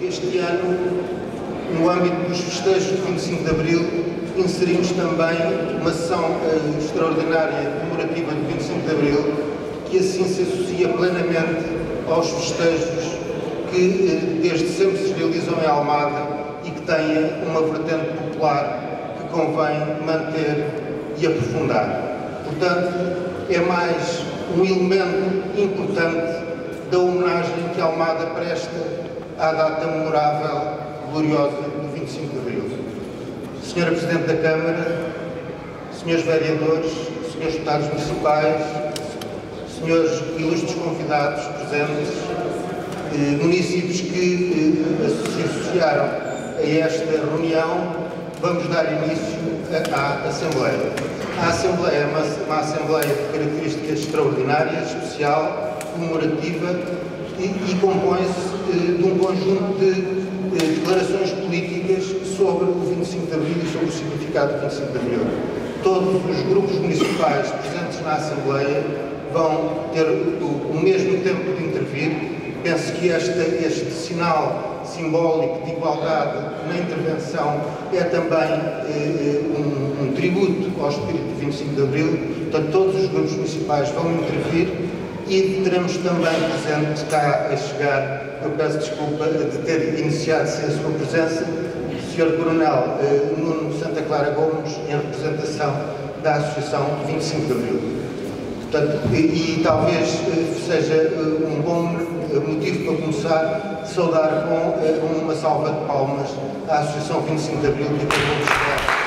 Este ano, no âmbito dos festejos de 25 de Abril, inserimos também uma sessão extraordinária comemorativa de 25 de Abril, que assim se associa plenamente aos festejos que desde sempre se realizam em Almada e que têm uma vertente popular que convém manter e aprofundar. Portanto, é mais um elemento importante da homenagem que Almada presta à data memorável, gloriosa do 25 de Abril. Senhora Presidente da Câmara, senhores vereadores, senhores deputados municipais, senhores ilustres convidados presentes, municípios que se associaram a esta reunião, vamos dar início à Assembleia. A Assembleia é uma Assembleia de características extraordinárias, especial, comemorativa e compõe-se de um conjunto de declarações políticas sobre o 25 de Abril e sobre o significado do 25 de Abril. Todos os grupos municipais presentes na Assembleia vão ter o mesmo tempo de intervir. Penso que este sinal simbólico de igualdade na intervenção é também um tributo ao espírito do 25 de Abril. Portanto, todos os grupos municipais vão intervir e teremos também presente, cá a chegar, eu peço desculpa de ter iniciado sem a sua presença, o Sr. Coronel Nuno Santa Clara Gomes, em representação da Associação 25 de Abril. Portanto, e talvez seja um bom motivo para começar a saudar com uma salva de palmas à Associação 25 de Abril, que acabou de chegar.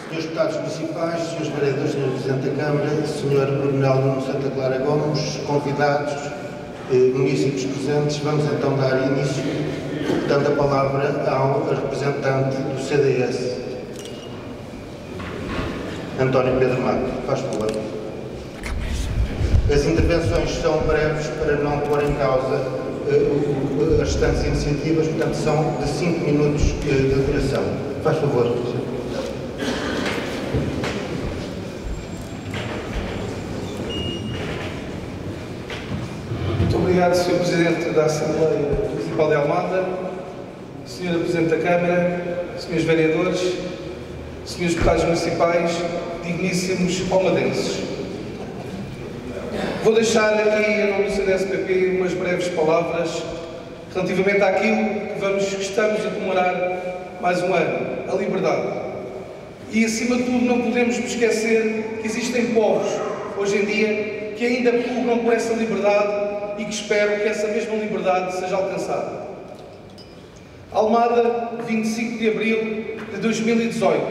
Senhores deputados municipais, senhores vereadores, senhor Presidente da Câmara, senhor Coronel Nuno Santa Clara Gomes, convidados, municípios presentes, vamos então dar início, dando a palavra ao representante do CDS, António Pedro Mato. Faz favor. As intervenções são breves para não pôr em causa as restantes iniciativas, portanto são de 5 minutos de duração. Faz favor. Obrigado, Sr. Presidente da Assembleia Municipal de Almada, Sra. Presidente da Câmara, Srs. Vereadores, Srs. Deputados Municipais, digníssimos almadenses. Vou deixar aqui, em nome do CDS-PP, umas breves palavras relativamente àquilo que estamos a comemorar mais um ano, a liberdade. E, acima de tudo, não podemos nos esquecer que existem povos, hoje em dia, que ainda pugnam por essa liberdade e que espero que essa mesma liberdade seja alcançada. Almada, 25 de Abril de 2018.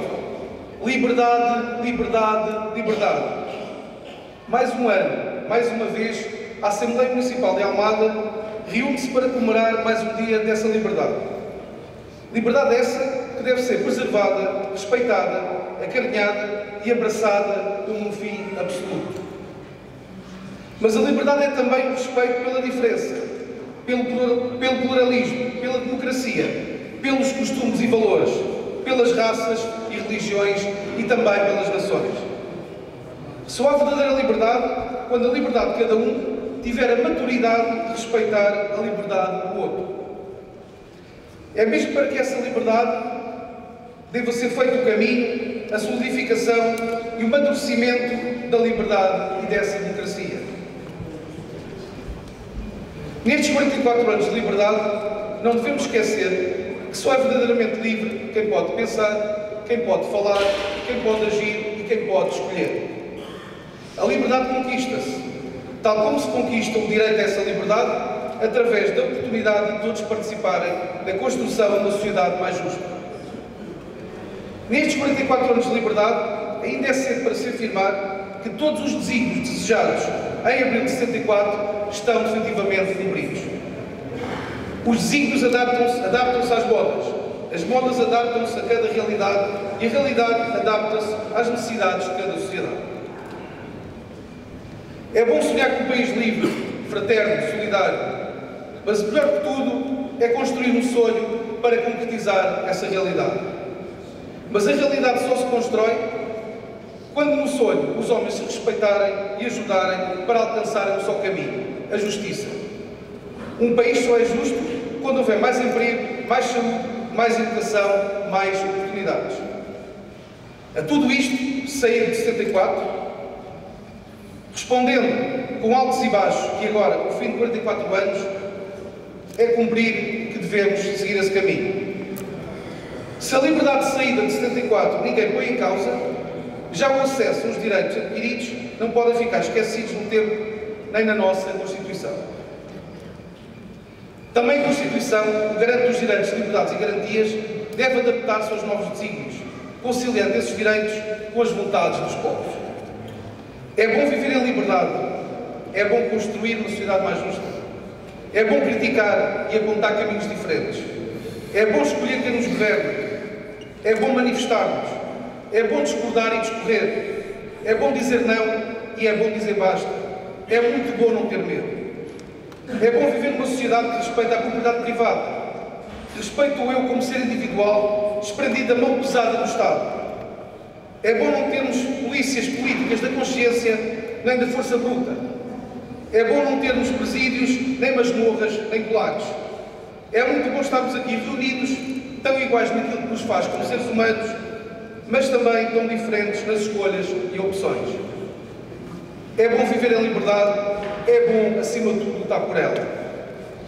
Liberdade, liberdade, liberdade. Mais um ano, mais uma vez, a Assembleia Municipal de Almada reúne-se para comemorar mais um dia dessa liberdade. Liberdade essa que deve ser preservada, respeitada, acarinhada e abraçada como um fim absoluto. Mas a liberdade é também o respeito pela diferença, pelo pluralismo, pela democracia, pelos costumes e valores, pelas raças e religiões e também pelas nações. Só há verdadeira liberdade quando a liberdade de cada um tiver a maturidade de respeitar a liberdade do outro. É mesmo para que essa liberdade deva ser feito o caminho, a solidificação e o amadurecimento da liberdade e dessa democracia. Nestes 44 anos de liberdade, não devemos esquecer que só é verdadeiramente livre quem pode pensar, quem pode falar, quem pode agir e quem pode escolher. A liberdade conquista-se, tal como se conquista o direito a essa liberdade, através da oportunidade de todos participarem na construção de uma sociedade mais justa. Nestes 44 anos de liberdade, ainda é cedo para se afirmar que todos os desígnios desejados em abril de 64 estão definitivamente cumpridos. Os desígnios adaptam-se às modas, as modas adaptam-se a cada realidade e a realidade adapta-se às necessidades de cada sociedade. É bom sonhar com um país livre, fraterno, solidário, mas melhor que tudo é construir um sonho para concretizar essa realidade. Mas a realidade só se constrói quando no sonho os homens se respeitarem e ajudarem para alcançarem um só caminho, a justiça. Um país só é justo quando houver mais emprego, mais saúde, mais educação, mais oportunidades. A tudo isto, sair de 74, respondendo com altos e baixos que agora, ao fim de 44 anos, é cumprir que devemos seguir esse caminho. Se a liberdade de saída de 74 ninguém põe em causa, já o acesso aos direitos adquiridos não podem ficar esquecidos no tempo nem na nossa Constituição. Também a Constituição, o garante dos direitos, liberdades e garantias, deve adaptar-se aos novos desígnios, conciliando esses direitos com as vontades dos povos. É bom viver em liberdade, é bom construir uma sociedade mais justa, é bom criticar e apontar caminhos diferentes, é bom escolher quem nos governa, é bom manifestar-nos, é bom discordar e discorrer, é bom dizer não e é bom dizer basta, é muito bom não ter medo. É bom viver numa sociedade que respeita a propriedade privada, que respeita o eu como ser individual, desprendido da mão pesada do Estado. É bom não termos polícias políticas da consciência nem da força bruta. É bom não termos presídios, nem masmorras, nem gulags. É muito bom estarmos aqui reunidos, tão iguais naquilo que nos faz como seres humanos, mas também tão diferentes nas escolhas e opções. É bom viver em liberdade, é bom, acima de tudo, lutar por ela.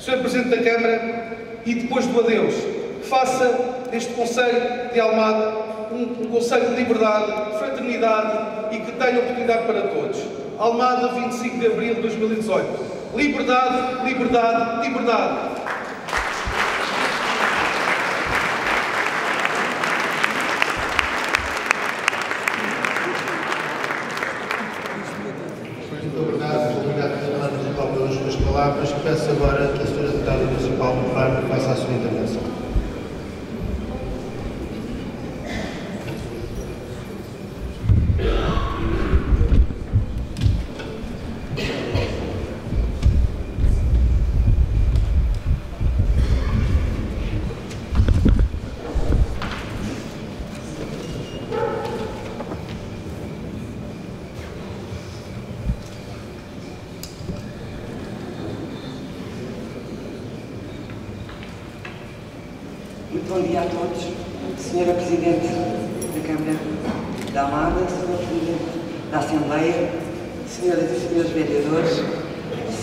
Sr. Presidente da Câmara, e depois do adeus, faça deste Conselho de Almada um Conselho de liberdade, de fraternidade e que tenha oportunidade para todos. Almada, 25 de abril de 2018. Liberdade, liberdade, liberdade. Palavras, peço agora que a Sra. Deputada Municipal de Faro faça a sua intervenção. Bom dia a todos. Senhora Presidente da Câmara da Almada, Senhor Presidente da Assembleia, Senhoras e Senhores Vereadores,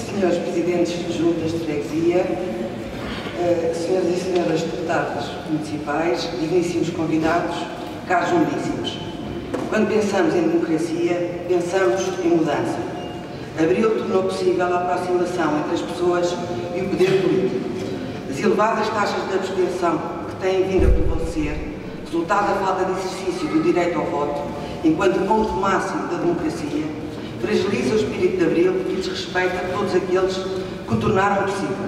Senhores Presidentes de Juntas de Freguesia, Senhoras e Senhores Deputados Municipais, digníssimos convidados, caros humaníssimos. Quando pensamos em democracia, pensamos em mudança. Abril tornou possível a aproximação entre as pessoas e o poder político. As elevadas taxas de abstenção têm vindo a prevalecer, resultado da falta de exercício do direito ao voto, enquanto ponto máximo da democracia, fragiliza o espírito de Abril e desrespeita todos aqueles que o tornaram possível.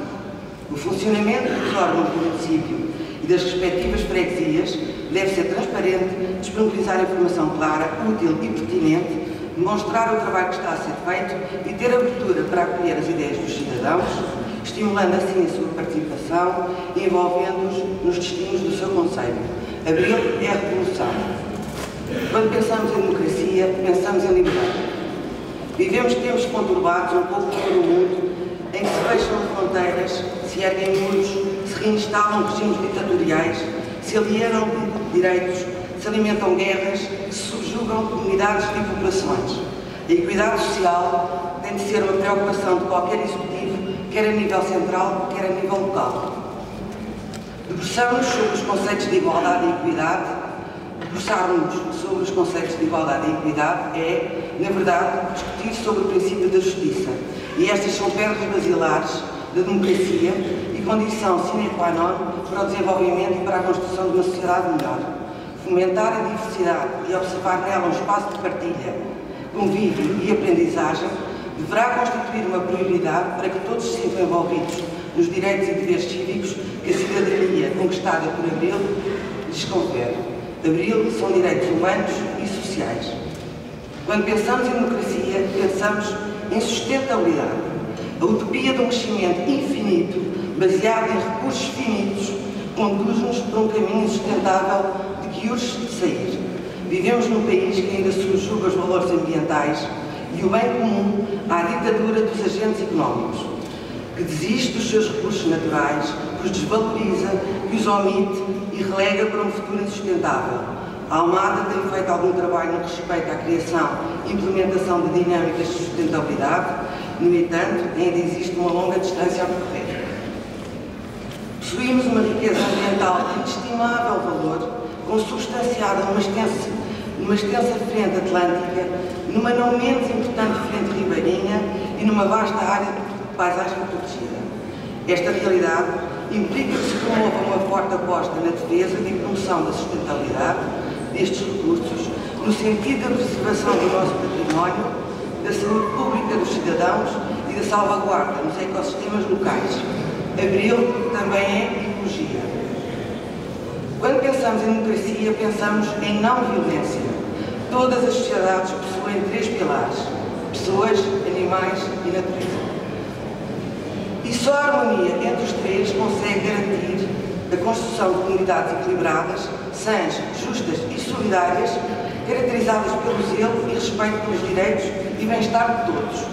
O funcionamento dos órgãos do município e das respectivas freguesias deve ser transparente, disponibilizar informação clara, útil e pertinente, demonstrar o trabalho que está a ser feito e ter abertura para acolher as ideias dos cidadãos, estimulando assim a sua participação e envolvendo-os nos destinos do seu concelho. Abril é a revolução. Quando pensamos em democracia, pensamos em liberdade. Vivemos tempos conturbados um pouco pelo mundo, em que se fecham fronteiras, se erguem muros, se reinstalam regimes ditatoriais, se alienam direitos, se alimentam guerras, se subjugam comunidades e populações. A equidade social tem de ser uma preocupação de qualquer executivo, quer a nível central, quer a nível local. Debruçarmos sobre os conceitos de igualdade e equidade, é, na verdade, discutir sobre o princípio da justiça. E estas são pedras basilares da democracia e condição sine qua non para o desenvolvimento e para a construção de uma sociedade melhor. Fomentar a diversidade e observar nela um espaço de partilha, convívio e aprendizagem deverá constituir uma prioridade para que todos se sintam envolvidos nos direitos e deveres cívicos que a cidadania conquistada por Abril lhes confere. Abril são direitos humanos e sociais. Quando pensamos em democracia, pensamos em sustentabilidade. A utopia de um crescimento infinito, baseado em recursos finitos, conduz-nos por um caminho sustentável de que que urge de sair. Vivemos num país que ainda subjuga os valores ambientais e o bem comum à ditadura dos agentes económicos, que desiste dos seus recursos naturais, que os desvaloriza, que os omite e relega para um futuro insustentável. A Almada tem feito algum trabalho no que respeita à criação e implementação de dinâmicas de sustentabilidade, no entanto, ainda existe uma longa distância a percorrer. Possuímos uma riqueza ambiental de inestimável valor, consubstanciada numa extensa frente atlântica, numa não menos importante frente ribeirinha e numa vasta área de paisagem protegida. Esta realidade implica que se promova uma forte aposta na defesa e promoção da sustentabilidade destes recursos, no sentido da preservação do nosso património, da saúde pública dos cidadãos e da salvaguarda nos ecossistemas locais. Abril também é ecologia. Quando pensamos em democracia, pensamos em não-violência. Todas as sociedades possuem 3 pilares: pessoas, animais e natureza. E só a harmonia entre os 3 consegue garantir a construção de comunidades equilibradas, sãs, justas e solidárias, caracterizadas pelo zelo e respeito pelos direitos e bem-estar de todos.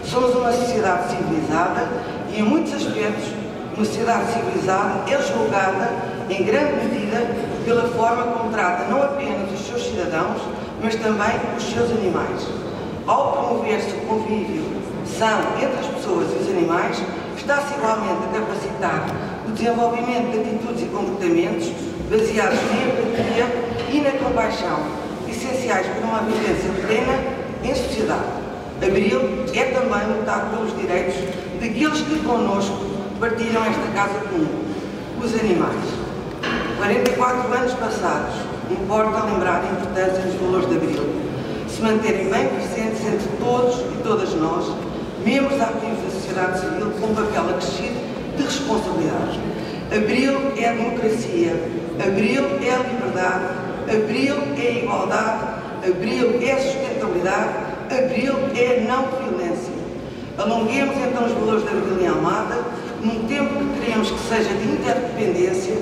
Somos uma sociedade civilizada e, em muitos aspectos, uma sociedade civilizada é julgada, em grande medida, pela forma como trata não apenas os seus cidadãos, mas também os seus animais. Ao promover-se o convívio são entre as pessoas e os animais, está-se igualmente a capacitar o desenvolvimento de atitudes e comportamentos baseados na empatia e na compaixão, essenciais para uma vivência plena em sociedade. Abril é também lutar pelos direitos daqueles que connosco partilham esta casa comum, os animais. 44 anos passados, importa lembrar a importância dos valores de Abril, se manterem bem presentes entre todos e todas nós, membros ativos da sociedade civil, com um papel acrescido de responsabilidade. Abril é a democracia, Abril é a liberdade, Abril é a igualdade, Abril é a sustentabilidade, Abril é a não-violência. Alonguemos então os valores da Abril em Almada, num tempo que queremos que seja de interdependência,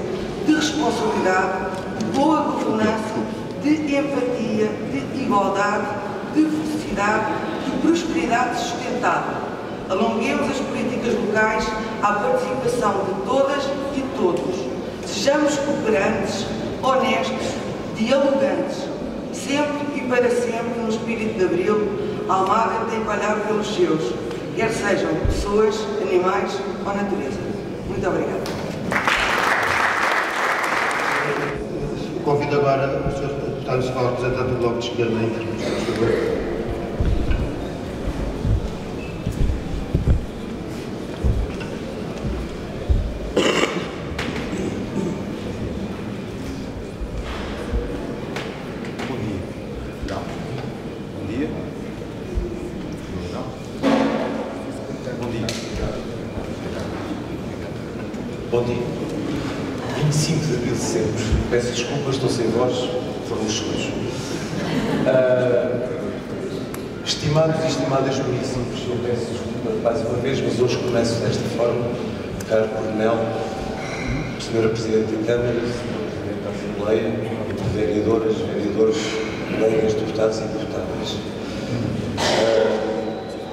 de responsabilidade, de boa governança, de empatia, de igualdade, de felicidade, de prosperidade sustentável. Alonguemos as políticas locais à participação de todas e todos. Sejamos cooperantes, honestos, dialogantes. Sempre e para sempre, no espírito de Abril, Almada tem que olhar pelos seus, quer sejam pessoas, animais ou natureza. Muito obrigada. Convido agora o Sr. Deputado Municipal representante do Bloco de Esquerda a intervir, por favor. Bom dia. 25 de abril de sempre. Peço desculpas, estou sem voz, foram os segundos. Estimados e estimadas municípios, eu peço desculpa mais uma vez, mas hoje começo desta forma. Caro Coronel, Senhora Presidente da Câmara, Senhora Presidente da Assembleia, vereadoras, vereadores, colegas, deputados e deputadas.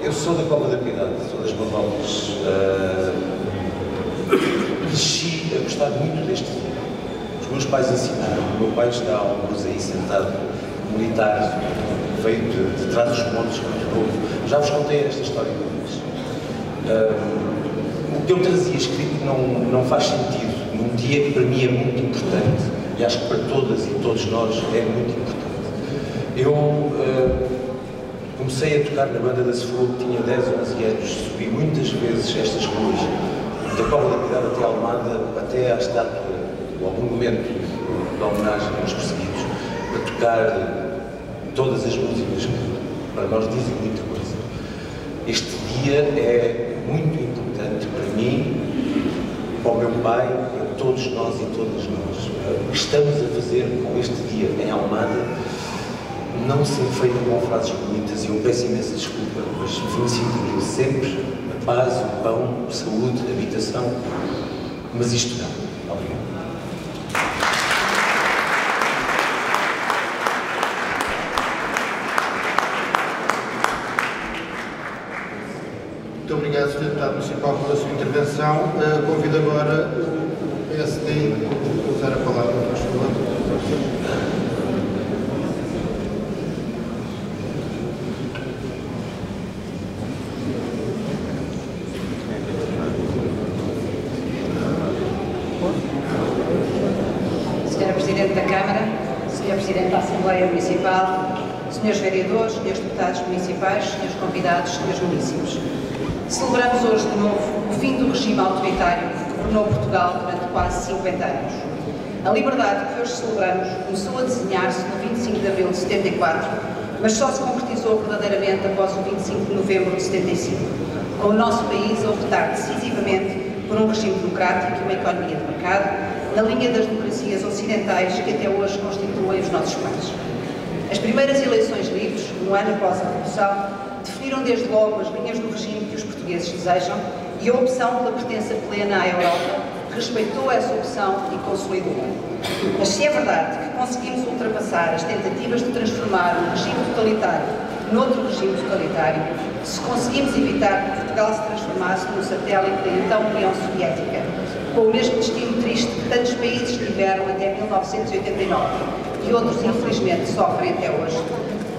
Eu sou da Cova da Piedade, sou das Marrolas. Cresci a gostar muito deste dia. Os meus pais ensinaram. O meu pai está há alguns aí sentado, militar, veio de trás dos montes, muito novo. Já vos contei esta história uma vez. O que eu trazia escrito não faz sentido num dia que para mim é muito importante, e acho que para todas e todos nós é muito importante. Eu comecei a tocar na banda da Sefogo, tinha 10 ou 11 anos, subi muitas vezes estas ruas, da Cova da Piedade até Almada, até à estátua, ou ao monumento de homenagem aos perseguidos, a tocar todas as músicas que para nós dizem muita coisa. Este dia é muito importante para mim, para o meu pai, para todos nós e todas nós. Estamos a fazer com este dia em Almada, não sendo feito com frases bonitas, e eu peço imensa desculpa, mas 25 de abril sempre, a paz, o pão, a saúde, a habitação, mas isto não. Obrigado. Muito obrigado, Sr. Deputado Municipal, pela sua intervenção. Convido agora o PSD a usar a palavra, por favor. Senhora Presidente da Câmara, Senhor Presidente da Assembleia Municipal, Senhores Vereadores, Senhores Deputados Municipais, Senhores Convidados, Senhores Munícipes. Celebramos hoje de novo o fim do regime autoritário que governou Portugal durante quase 50 anos. A liberdade que hoje celebramos começou a desenhar-se no 25 de abril de 74, mas só se concretizou verdadeiramente após o 25 de novembro de 75, com o nosso país a optar decisivamente por um regime democrático e uma economia de mercado, na linha das democracias ocidentais que até hoje constituem os nossos pais. As primeiras eleições livres, um ano após a Revolução, definiram desde logo as linhas do regime que os portugueses desejam e a opção pela pertença plena à Europa respeitou essa opção e consolidou-a. Mas se é verdade que conseguimos ultrapassar as tentativas de transformar um regime totalitário noutro regime totalitário, se conseguimos evitar que Portugal se transformasse num satélite da então União Soviética, com o mesmo destino triste que tantos países tiveram até 1989 e outros, infelizmente, sofrem até hoje,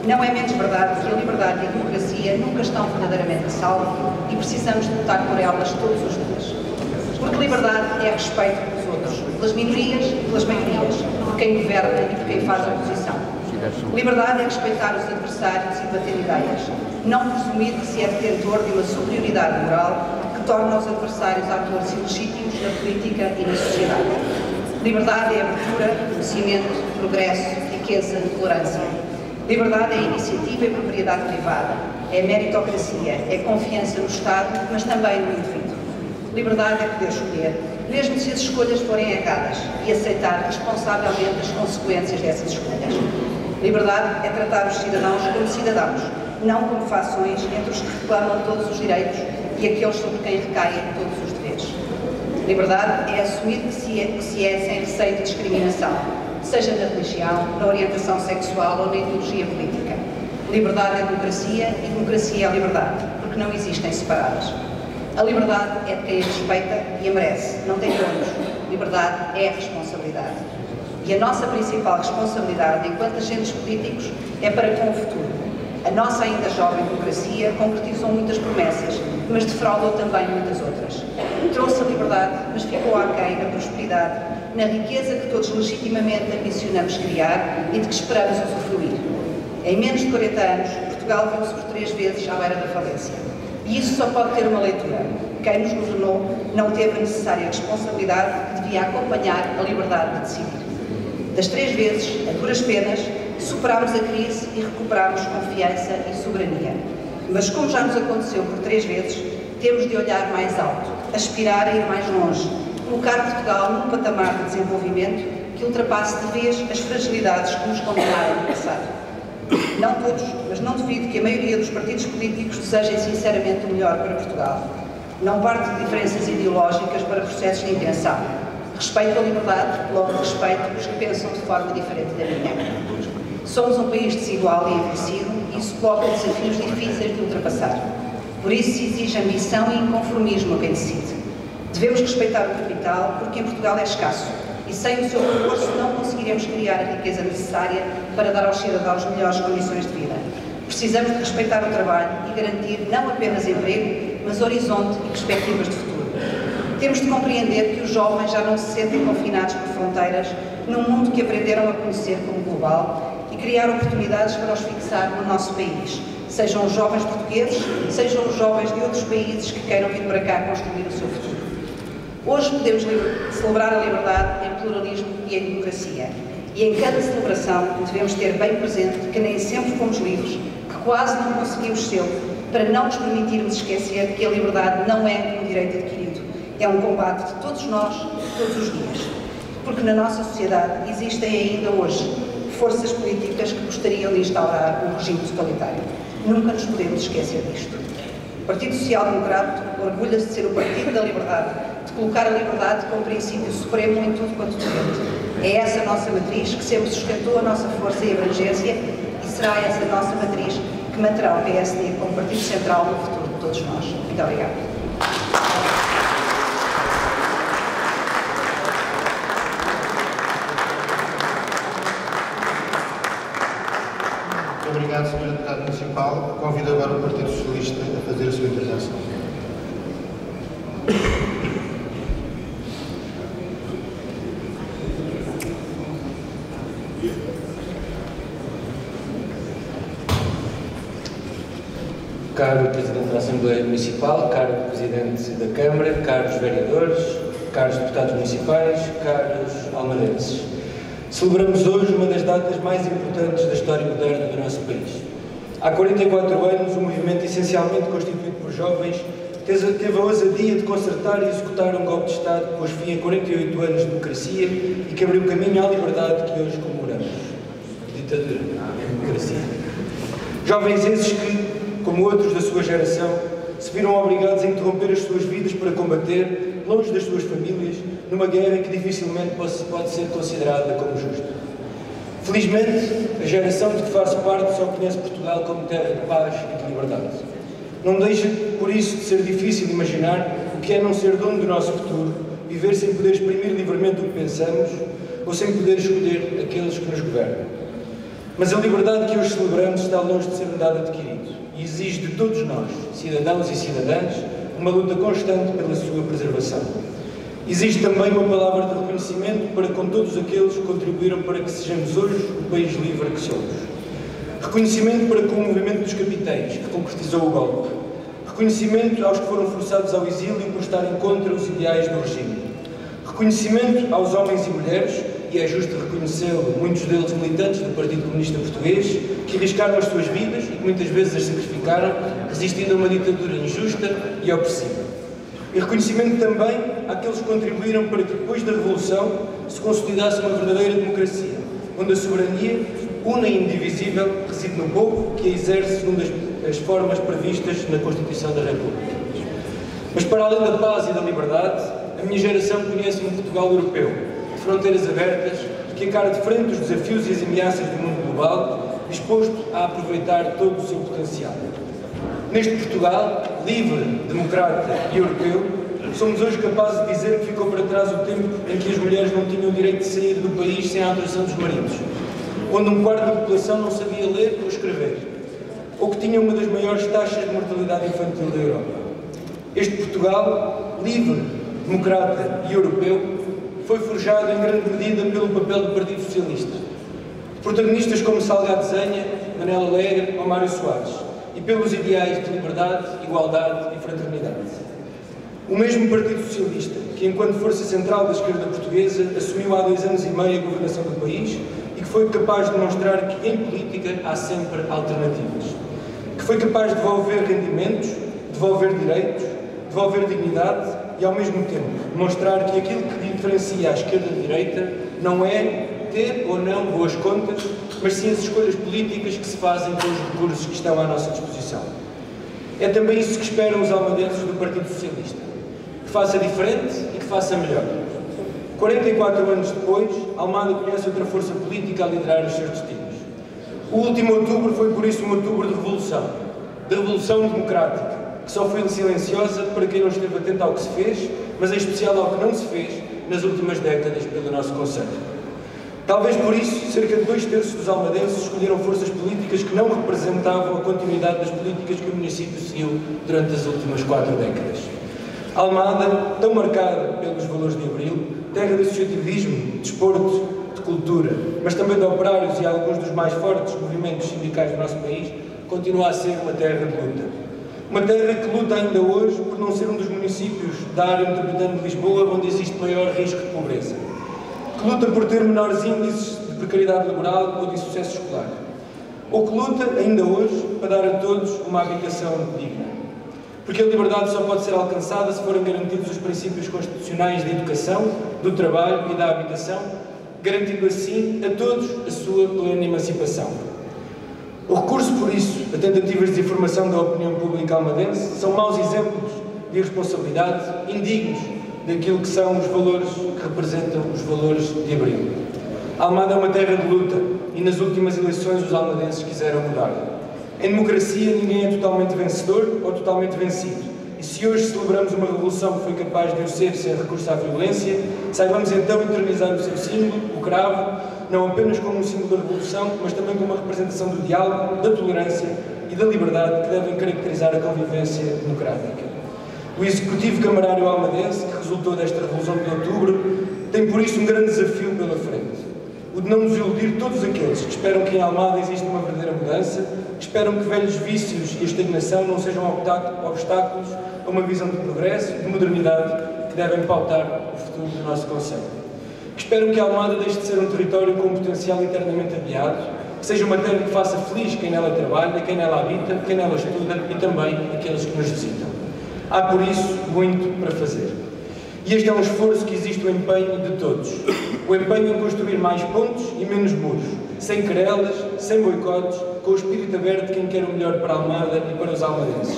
não é menos verdade que a liberdade e a democracia nunca estão verdadeiramente a salvo e precisamos de lutar por elas todos os dias. Porque liberdade é respeito pelos outros, pelas minorias e pelas maiorias, por quem governa e por quem faz a oposição. Liberdade é respeitar os adversários e bater ideias, não presumir que se é detentor de uma superioridade moral que torna os adversários atores ilegítimos na política e na sociedade. Liberdade é abertura, conhecimento, progresso, riqueza e tolerância. Liberdade é iniciativa e propriedade privada, é meritocracia, é confiança no Estado, mas também no indivíduo. Liberdade é poder escolher, mesmo se as escolhas forem erradas, e aceitar responsavelmente as consequências dessas escolhas. Liberdade é tratar os cidadãos como cidadãos, não como fações entre os que reclamam todos os direitos e aqueles sobre quem recaem todos os deveres. Liberdade é assumir que se é sem receio de discriminação, seja na religião, na orientação sexual ou na ideologia política. Liberdade é democracia e democracia é liberdade, porque não existem separadas. A liberdade é de quem a respeita e a merece, não tem donos. Liberdade é responsabilidade. E a nossa principal responsabilidade enquanto agentes políticos é para com o futuro. A nossa ainda jovem democracia concretizou muitas promessas, mas defraudou também muitas outras. Trouxe a liberdade, mas ficou aquém da prosperidade, na riqueza que todos legitimamente ambicionamos criar e de que esperamos usufruir. Em menos de 40 anos, Portugal viu-se por 3 vezes à beira da falência. E isso só pode ter uma leitura. Quem nos governou não teve a necessária responsabilidade que devia acompanhar a liberdade de decidir. Das 3 vezes, a duras penas, superámos a crise e recuperámos confiança e soberania. Mas como já nos aconteceu por 3 vezes, temos de olhar mais alto, aspirar a ir mais longe, colocar Portugal num patamar de desenvolvimento que ultrapasse de vez as fragilidades que nos condenaram no passado. Não todos, mas não duvido que a maioria dos partidos políticos desejem sinceramente o melhor para Portugal. Não parte de diferenças ideológicas para processos de intenção. Respeito a liberdade, logo respeito os que pensam de forma diferente da minha. Somos um país desigual e envelhecido e isso coloca desafios difíceis de ultrapassar. Por isso se exige ambição e inconformismo a quem decide. Devemos respeitar o capital porque em Portugal é escasso e sem o seu reforço não conseguiremos criar a riqueza necessária para dar aos cidadãos melhores condições de vida. Precisamos de respeitar o trabalho e garantir não apenas emprego, mas horizonte e perspectivas de futuro. Temos de compreender que os jovens já não se sentem confinados por fronteiras num mundo que aprenderam a conhecer como global e criar oportunidades para os fixar no nosso país, sejam os jovens portugueses, sejam os jovens de outros países que queiram vir para cá construir o seu futuro. Hoje podemos celebrar a liberdade em pluralismo e em democracia. E em cada celebração devemos ter bem presente que nem sempre fomos livres, que quase não conseguimos ser, para não nos permitirmos esquecer que a liberdade não é um direito adquirido. É um combate de todos nós, todos os dias. Porque na nossa sociedade existem ainda hoje forças políticas que gostariam de instaurar um regime totalitário. Nunca nos podemos esquecer disto. O Partido Social Democrata orgulha-se de ser o Partido da Liberdade, de colocar a liberdade como princípio supremo em tudo quanto defende. É essa a nossa matriz que sempre sustentou a nossa força e abrangência e será essa a nossa matriz que manterá o PSD como Partido Central no futuro. de todos nós. Muito obrigada. Muito obrigado, Sr. Deputado Municipal. Convido agora o Partido Socialista a fazer a sua intervenção. Caro Presidente da Assembleia Municipal, caro Presidente da Câmara, caros vereadores, caros deputados municipais, caros almadenses. Celebramos hoje uma das datas mais importantes da história moderna do nosso país. Há 44 anos, um movimento essencialmente constituído por jovens teve a ousadia de concertar e executar um golpe de Estado que pôs fim a 48 anos de democracia e que abriu caminho à liberdade que hoje comemoramos. Ditadura, democracia. Jovens esses que, como outros da sua geração, se viram obrigados a interromper as suas vidas para combater, longe das suas famílias, numa guerra que dificilmente pode ser considerada como justa. Felizmente, a geração de que faço parte só conhece Portugal como terra de paz e de liberdade. Não deixa, por isso, de ser difícil imaginar o que é não ser dono do nosso futuro, viver sem poder exprimir livremente o que pensamos ou sem poder escolher aqueles que nos governam. Mas a liberdade que hoje celebramos está longe de ser um dado adquirido e exige de todos nós, cidadãos e cidadãs, uma luta constante pela sua preservação. Existe também uma palavra de reconhecimento para com todos aqueles que contribuíram para que sejamos hoje o país livre que somos. Reconhecimento para com o movimento dos capitães, que concretizou o golpe. Reconhecimento aos que foram forçados ao exílio por estarem contra os ideais do regime. Reconhecimento aos homens e mulheres, e é justo reconhecê-lo, muitos deles militantes do Partido Comunista Português, que arriscaram as suas vidas e que muitas vezes as sacrificaram, resistindo a uma ditadura injusta e opressiva. E reconhecimento também àqueles que contribuíram para que depois da Revolução se consolidasse uma verdadeira democracia, onde a soberania, una e indivisível, reside no povo, que a exerce segundo as formas previstas na Constituição da República. Mas para além da paz e da liberdade, a minha geração conhece um Portugal europeu, de fronteiras abertas, que encara de frente os desafios e as ameaças do mundo global, disposto a aproveitar todo o seu potencial. Neste Portugal, livre, democrata e europeu, somos hoje capazes de dizer que ficou para trás o tempo em que as mulheres não tinham o direito de sair do país sem a autorização dos maridos, onde um quarto da população não sabia ler ou escrever, ou que tinha uma das maiores taxas de mortalidade infantil da Europa. Este Portugal, livre, democrata e europeu, foi forjado em grande medida pelo papel do Partido Socialista, de protagonistas como Salgado Zenha, Manela Alegre ou Mário Soares, e pelos ideais de liberdade, igualdade e fraternidade. O mesmo Partido Socialista, que enquanto força central da esquerda portuguesa, assumiu há 2 anos e meio a governação do país e que foi capaz de demonstrar que em política há sempre alternativas. Que foi capaz de devolver rendimentos, devolver direitos, devolver dignidade e, ao mesmo tempo, demonstrar que aquilo que diferencia a esquerda da direita não é ter ou não boas contas, mas sim as escolhas políticas que se fazem com os recursos que estão à nossa disposição. É também isso que esperam os almadenses do Partido Socialista, que faça diferente e que faça melhor. 44 anos depois, Almada conhece outra força política a liderar os seus destinos. O último outubro foi por isso um outubro de revolução democrática, que só foi silenciosa para quem não esteve atento ao que se fez, mas em especial ao que não se fez nas últimas décadas pelo nosso Conselho. Talvez por isso, cerca de 2/3 dos almadenses escolheram forças políticas que não representavam a continuidade das políticas que o município seguiu durante as últimas 4 décadas. Almada, tão marcada pelos valores de Abril, terra de associativismo, de desporto, de cultura, mas também de operários e alguns dos mais fortes movimentos sindicais do nosso país, continua a ser uma terra de luta. Uma terra que luta ainda hoje por não ser um dos municípios da área metropolitana de Lisboa onde existe maior risco de pobreza. Que luta por ter menores índices de precariedade laboral ou de insucesso escolar. Ou que luta, ainda hoje, para dar a todos uma habitação digna. Porque a liberdade só pode ser alcançada se forem garantidos os princípios constitucionais da educação, do trabalho e da habitação, garantindo assim a todos a sua plena emancipação. O recurso, por isso, a tentativas de desinformação da opinião pública almadense são maus exemplos de irresponsabilidade, indignos daquilo que são os valores que representam os valores de Abril. Almada é uma terra de luta e nas últimas eleições os almadenses quiseram mudar. Em democracia, ninguém é totalmente vencedor ou totalmente vencido. E se hoje celebramos uma revolução que foi capaz de o ser sem recurso à violência, saibamos então eternizar o seu símbolo, o cravo, não apenas como um símbolo da revolução, mas também como uma representação do diálogo, da tolerância e da liberdade que devem caracterizar a convivência democrática. O Executivo Camarário almadense, que resultou desta Revolução de Outubro, tem por isso um grande desafio pela frente. O de não desiludir todos aqueles que esperam que em Almada exista uma verdadeira mudança, que esperam que velhos vícios e a estagnação não sejam obstáculos a uma visão de progresso e de modernidade que devem pautar o futuro do nosso concelho. Que esperam que Almada deixe de ser um território com um potencial eternamente adiado, que seja uma terra que faça feliz quem nela trabalha, quem nela habita, quem nela estuda e também aqueles que nos visitam. Há, por isso, muito para fazer. E este é um esforço que existe o empenho de todos. O empenho em construir mais pontes e menos muros, sem querelas, sem boicotes, com o espírito aberto de quem quer o melhor para a Almada e para os almadenses.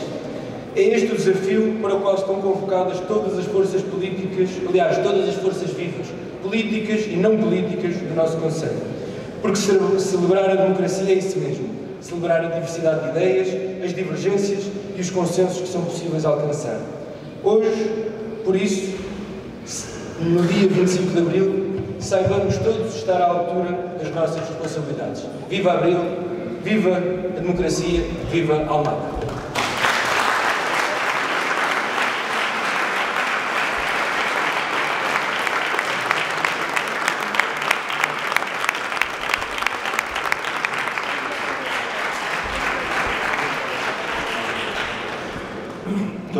É este o desafio para o qual estão convocadas todas as forças políticas, aliás, todas as forças vivas, políticas e não políticas do nosso concelho. Porque celebrar a democracia é isso mesmo, celebrar a diversidade de ideias, as divergências e os consensos que são possíveis alcançar. Hoje, por isso, no dia 25 de Abril, saibamos todos estar à altura das nossas responsabilidades. Viva Abril, viva a democracia, viva Almada!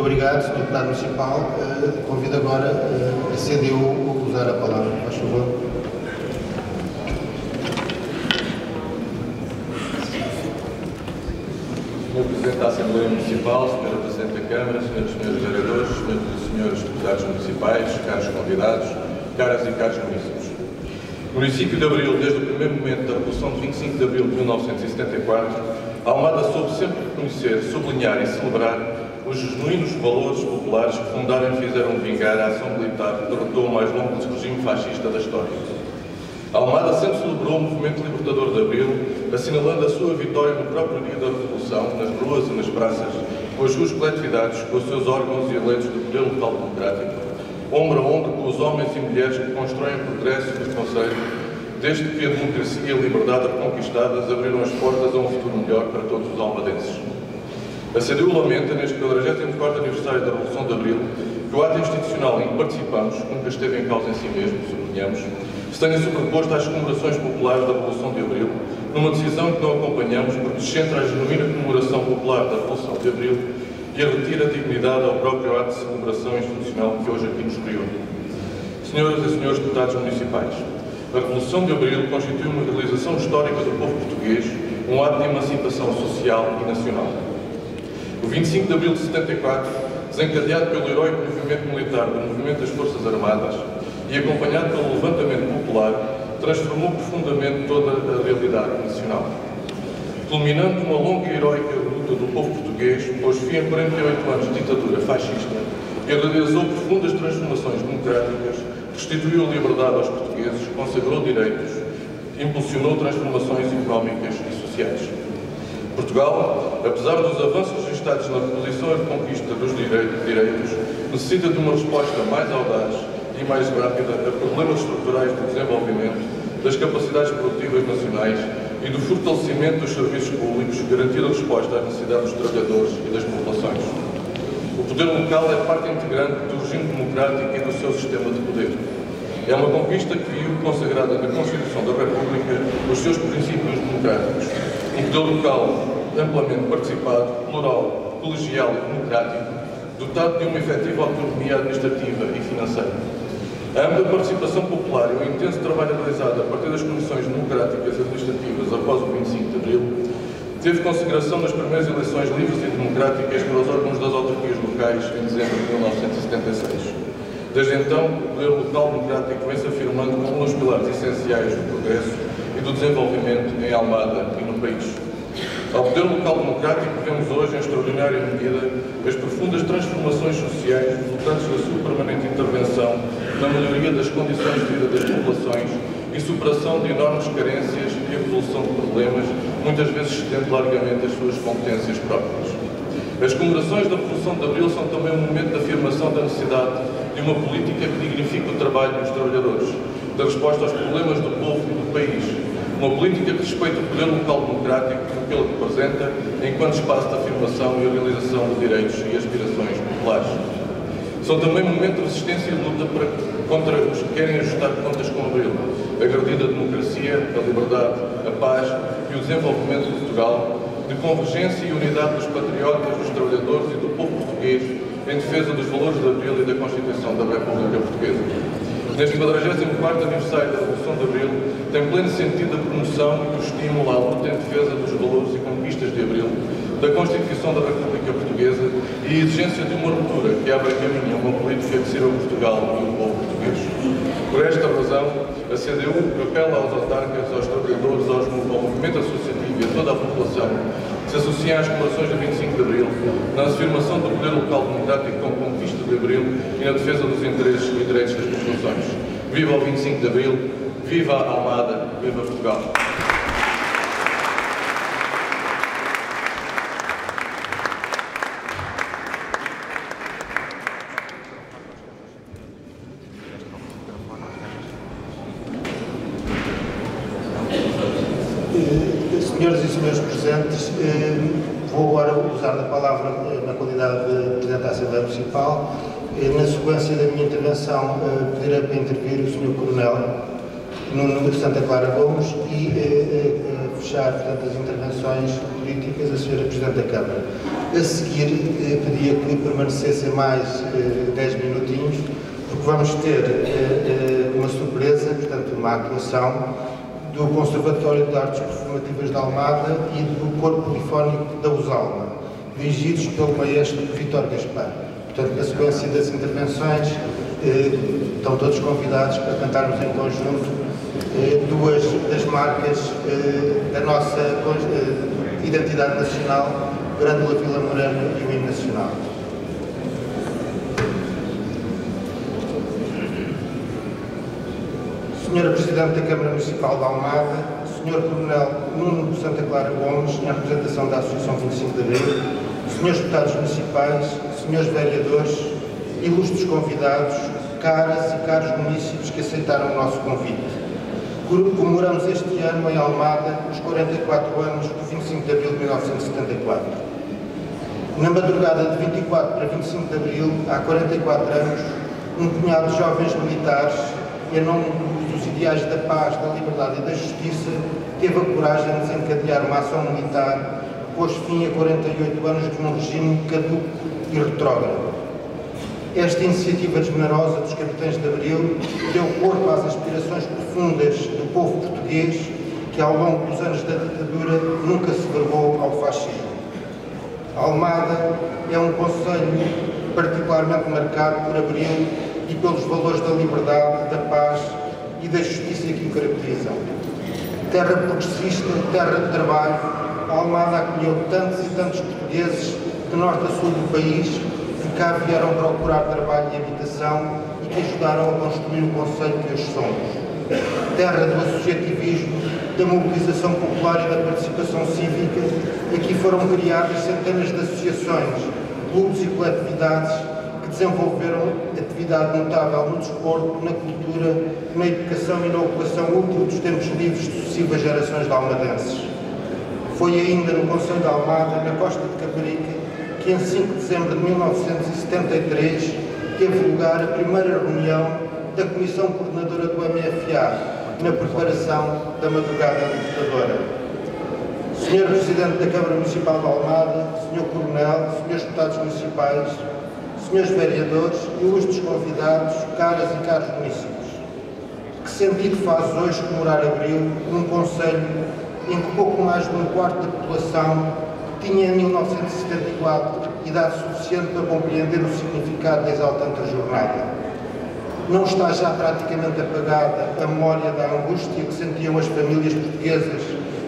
Muito obrigado, Sr. Deputado Municipal. Convido agora a CDU a usar a palavra, por favor. Sr. Presidente da Assembleia Municipal, Sra. Presidente da Câmara, Srs. e Srs. Vereadores, Srs. e Srs. Deputados Municipais, caros convidados, caras e caros municípios. No município de Abril, desde o primeiro momento da Revolução de 25 de Abril de 1974, a Almada soube sempre reconhecer, sublinhar e celebrar os genuínos valores populares que fundaram e fizeram vingar a ação militar que derrotou o mais longo regime fascista da história. A Almada sempre celebrou o movimento libertador de Abril, assinalando a sua vitória no próprio dia da Revolução, nas ruas e nas praças, com as suas coletividades, com os seus órgãos e eleitos do poder local democrático, ombro a ombro com os homens e mulheres que constroem o progresso do Concelho, desde que a democracia e a liberdade reconquistadas abriram as portas a um futuro melhor para todos os almadenses. A CDU lamenta, neste 44º aniversário da Revolução de Abril, que o ato institucional em que participamos, nunca esteve em causa em si mesmo, sublinhamos, se tenha sobreposto às comemorações populares da Revolução de Abril, numa decisão que não acompanhamos porque descentra a genuína comemoração popular da Revolução de Abril e a retira a dignidade ao próprio ato de celebração institucional que hoje aqui nos criou. Senhoras e senhores deputados municipais, a Revolução de Abril constitui uma realização histórica do povo português, um ato de emancipação social e nacional. O 25 de Abril de 74, desencadeado pelo heroico movimento militar do Movimento das Forças Armadas e acompanhado pelo levantamento popular, transformou profundamente toda a realidade nacional. Culminando uma longa e heroica luta do povo português, pôs fim a 48 anos de ditadura fascista e realizou profundas transformações democráticas, restituiu a liberdade aos portugueses, consagrou direitos, impulsionou transformações económicas e sociais. Portugal, apesar dos avanços registrados na reposição e reconquista dos direitos, necessita de uma resposta mais audaz e mais rápida a problemas estruturais do desenvolvimento, das capacidades produtivas nacionais e do fortalecimento dos serviços públicos, garantindo a resposta às necessidades dos trabalhadores e das populações. O poder local é parte integrante do regime democrático e do seu sistema de poder. É uma conquista que viu consagrada na Constituição da República os seus princípios democráticos. Um poder local amplamente participado, plural, colegial e democrático, dotado de uma efetiva autonomia administrativa e financeira. A ampla participação popular e o intenso trabalho realizado a partir das comissões democráticas e administrativas após o 25 de Abril teve consagração nas primeiras eleições livres e democráticas para os órgãos das autarquias locais em dezembro de 1976. Desde então, o poder local democrático vem-se afirmando como um dos pilares essenciais do progresso e do desenvolvimento em Almada e no país. Ao poder local democrático vemos hoje, em extraordinária medida, as profundas transformações sociais resultantes da sua permanente intervenção na melhoria das condições de vida das populações e superação de enormes carências e evolução de problemas, muitas vezes excedendo largamente as suas competências próprias. As comemorações da Revolução de Abril são também um momento de afirmação da necessidade de uma política que dignifique o trabalho dos trabalhadores, da resposta aos problemas do povo e do país, uma política que respeite o poder local democrático que ele representa enquanto espaço de afirmação e realização de direitos e aspirações populares. São também um momento de resistência e de luta contra os que querem ajustar contas com Abril, agredir a democracia, a liberdade, a paz e o desenvolvimento de Portugal, de convergência e unidade dos patriotas, dos trabalhadores e do povo português em defesa dos valores de Abril e da Constituição da República Portuguesa. Neste 44º aniversário da Revolução de Abril, tem pleno sentido a promoção e o estímulo à luta em defesa dos valores e conquistas de Abril, da Constituição da República Portuguesa e a exigência de uma ruptura que abra caminho a uma política que sirva Portugal e o povo português. Por esta razão, a CDU apela aos autarcas, aos trabalhadores, ao movimento associativo e a toda a população que se associem às comemorações do 25 de Abril, na afirmação do poder local democrático como conquista de Abril e na defesa dos interesses e direitos das populações. Viva o 25 de Abril, viva a Almada, viva Portugal! Senhoras e senhores presentes, vou agora usar a palavra na qualidade de Presidente da Assembleia Municipal. Na sequência da minha intervenção, pedirei para intervir o Sr. Coronel Nuno de Santa Clara Gomes e fechar, portanto, as intervenções políticas a Sra. Presidente da Câmara. A seguir, pedia que permanecessem mais 10 minutinhos, porque vamos ter uma surpresa, portanto, uma atuação do Conservatório de Artes Performativas da Almada e do Corpo Polifónico da Usalma, dirigidos pelo maestro Vítor Gaspar. Portanto, na sequência das intervenções, estão todos convidados para cantarmos em conjunto duas das marcas da nossa identidade nacional, Grândola Vila Morena e o hino nacional. Senhora Presidente da Câmara Municipal de Almada, Sr. Coronel Nuno de Santa Clara Gomes, em representação da Associação 25 de Abril, Srs. Deputados Municipais, Srs. Vereadores, ilustres convidados, caras e caros munícipes que aceitaram o nosso convite. Comemoramos este ano em Almada os 44 anos do 25 de Abril de 1974. Na madrugada de 24 para 25 de Abril, há 44 anos, um punhado de jovens militares, em nome dos ideais da paz, da liberdade e da justiça, teve a coragem de desencadear uma ação militar que pôs fim a 48 anos de um regime caduco e retrógrado. Esta iniciativa generosa dos capitães de Abril deu corpo às aspirações profundas do povo português que, ao longo dos anos da ditadura, nunca se vergou ao fascismo. Almada é um concelho particularmente marcado por Abril e pelos valores da liberdade, da paz e da justiça que o caracterizam. Terra progressista, terra de trabalho, a Almada acolheu tantos e tantos portugueses de norte a sul do país que cá vieram procurar trabalho e habitação e que ajudaram a construir o concelho que hoje somos. Terra do associativismo, da mobilização popular e da participação cívica, aqui foram criadas centenas de associações, clubes e coletividades que desenvolveram atividade notável no desporto, na cultura, na educação e na ocupação útil dos tempos livres de sucessivas gerações de almadenses. Foi ainda no Concelho de Almada, na Costa de Caparica, que em 5 de dezembro de 1973 teve lugar a primeira reunião da Comissão Coordenadora do MFA, na preparação da Madrugada Libertadora. Sr. Presidente da Câmara Municipal de Almada, Sr. Coronel, Srs. Deputados Municipais, Srs. Vereadores, ilustres convidados, caras e caros municípios. Que sentido faz hoje comemorar Abril num concelho em que pouco mais de um quarto da população tinha em 1974 idade suficiente para compreender o significado da exaltante jornada? Não está já praticamente apagada a memória da angústia que sentiam as famílias portuguesas,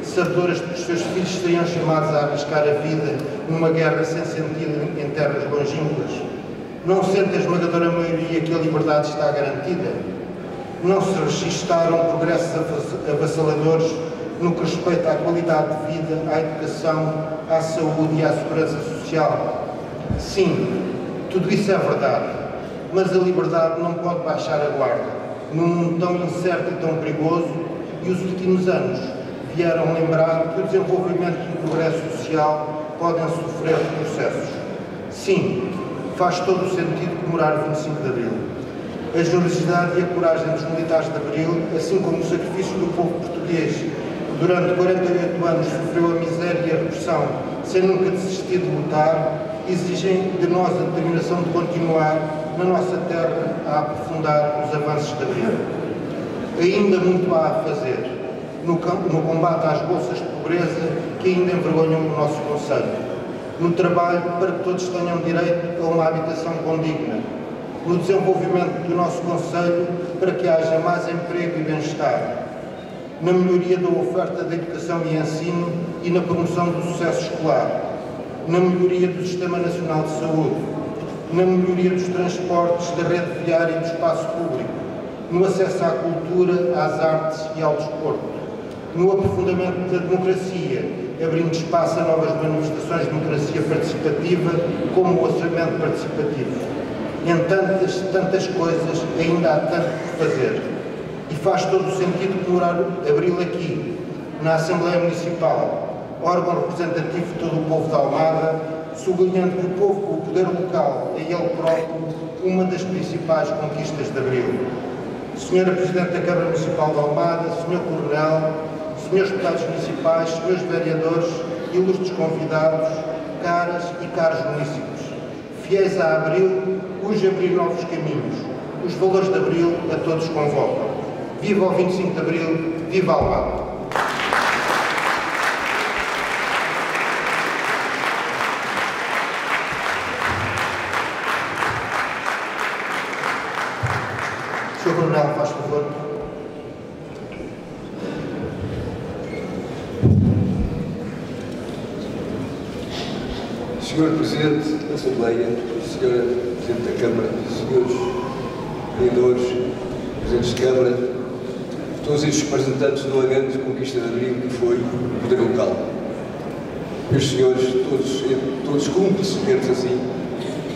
sabedoras de que os seus filhos seriam chamados a arriscar a vida numa guerra sem sentido em terras longínquas? Não sente a esmagadora maioria que a liberdade está garantida? não se registaram progressos avassaladores no que respeita à qualidade de vida, à educação, à saúde e à segurança social. Sim, tudo isso é verdade, mas a liberdade não pode baixar a guarda. Num mundo tão incerto e tão perigoso, e os últimos anos vieram lembrar que o desenvolvimento e o progresso social podem sofrer retrocessos. Sim, faz todo o sentido comemorar o 25 de Abril. A generosidade e a coragem dos militares de Abril, assim como o sacrifício do povo português, que durante 48 anos sofreu a miséria e a repressão sem nunca desistir de lutar, exigem de nós a determinação de continuar na nossa terra a aprofundar os avanços de Abril. Ainda muito há a fazer no combate às bolsas de pobreza que ainda envergonham o nosso concelho, no trabalho para que todos tenham direito a uma habitação condigna, no desenvolvimento do nosso concelho para que haja mais emprego e bem-estar, na melhoria da oferta de educação e ensino e na promoção do sucesso escolar, na melhoria do Sistema Nacional de Saúde, na melhoria dos transportes, da rede viária e do espaço público, no acesso à cultura, às artes e ao desporto, no aprofundamento da democracia, abrindo espaço a novas manifestações de democracia participativa, como o orçamento participativo. Em tantas coisas, ainda há tanto por fazer. E faz todo o sentido comemorar Abril aqui, na Assembleia Municipal, órgão representativo de todo o povo de Almada, sublinhando que o poder local é ele próprio uma das principais conquistas de Abril. Senhora Presidente da Câmara Municipal de Almada, Senhor Coronel, Senhores Deputados Municipais, Senhores Vereadores, ilustres convidados, caras e caros municípios, fiéis a Abril, hoje abrir novos caminhos. Os valores de Abril a todos convocam. Viva o 25 de Abril, viva Almada! Sr. Coronel, faz favor. Senhor Presidente da Assembleia, Senhora Presidente da Câmara, Senhores Vereadores, Presidentes de Câmara, todos estes representantes de uma grande conquista de Abril que foi o poder local. Meus senhores, todos cúmplices, digamos assim,